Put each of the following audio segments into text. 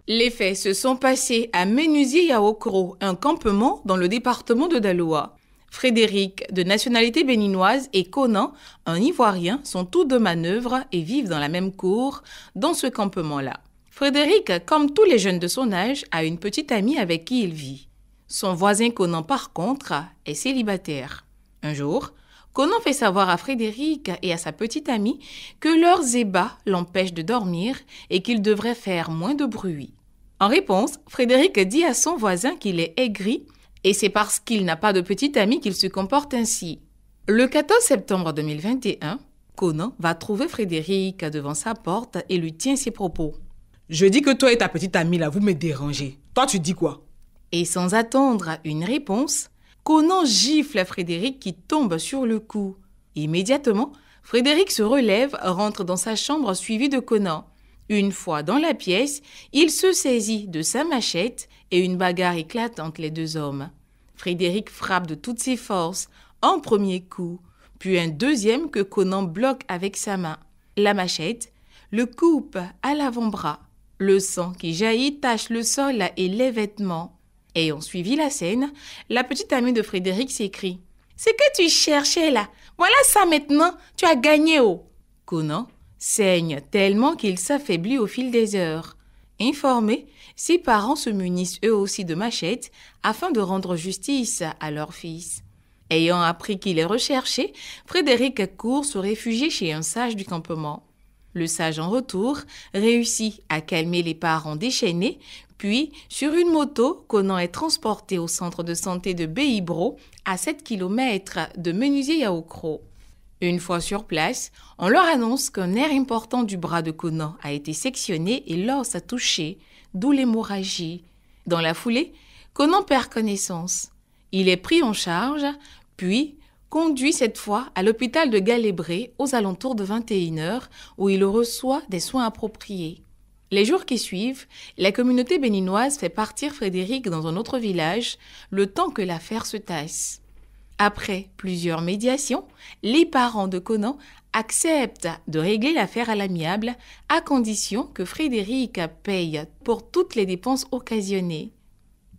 Les faits se sont passés à Menuisier-Yaokro, un campement dans le département de Daloa. Frédéric, de nationalité béninoise, et Conan, un Ivoirien, sont tous de manœuvre et vivent dans la même cour, dans ce campement-là. Frédéric, comme tous les jeunes de son âge, a une petite amie avec qui il vit. Son voisin Conan, par contre, est célibataire. Un jour, Conan fait savoir à Frédéric et à sa petite amie que leurs ébats l'empêchent de dormir et qu'il devrait faire moins de bruit. En réponse, Frédéric dit à son voisin qu'il est aigri et c'est parce qu'il n'a pas de petite amie qu'il se comporte ainsi. Le 14 septembre 2021, Conan va trouver Frédéric devant sa porte et lui tient ses propos. « Je dis que toi et ta petite amie là, vous me dérangez. Toi, tu dis quoi ?» Et sans attendre une réponse, Conan gifle Frédéric qui tombe sur le cou. Immédiatement, Frédéric se relève, rentre dans sa chambre suivi de Conan. Une fois dans la pièce, il se saisit de sa machette et une bagarre éclate entre les deux hommes. Frédéric frappe de toutes ses forces, un premier coup, puis un deuxième que Conan bloque avec sa main. La machette le coupe à l'avant-bras. Le sang qui jaillit tache le sol et les vêtements. Ayant suivi la scène, la petite amie de Frédéric s'écrie « C'est que tu cherchais là, voilà ça maintenant, tu as gagné oh !» Conan saigne tellement qu'il s'affaiblit au fil des heures. Informés, ses parents se munissent eux aussi de machettes afin de rendre justice à leur fils. Ayant appris qu'il est recherché, Frédéric court se réfugier chez un sage du campement. Le sage en retour réussit à calmer les parents déchaînés, puis sur une moto, Conan est transporté au centre de santé de Beibro, à 7 km de Menuisier-Yaokro. Une fois sur place, on leur annonce qu'un nerf important du bras de Conan a été sectionné et l'os a touché, d'où l'hémorragie. Dans la foulée, Conan perd connaissance. Il est pris en charge, puis conduit cette fois à l'hôpital de Galébré aux alentours de 21h où il reçoit des soins appropriés. Les jours qui suivent, la communauté béninoise fait partir Frédéric dans un autre village le temps que l'affaire se tasse. Après plusieurs médiations, les parents de Conan acceptent de régler l'affaire à l'amiable à condition que Frédéric paye pour toutes les dépenses occasionnées.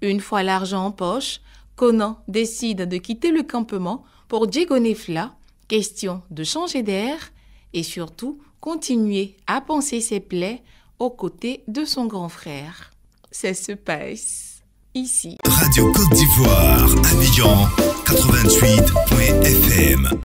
Une fois l'argent en poche, Conan décide de quitter le campement pour Diegonefla, question de changer d'air et surtout continuer à panser ses plaies aux côtés de son grand frère. Ça se passe ici. Radio Côte d'Ivoire, Abidjan 88.fm.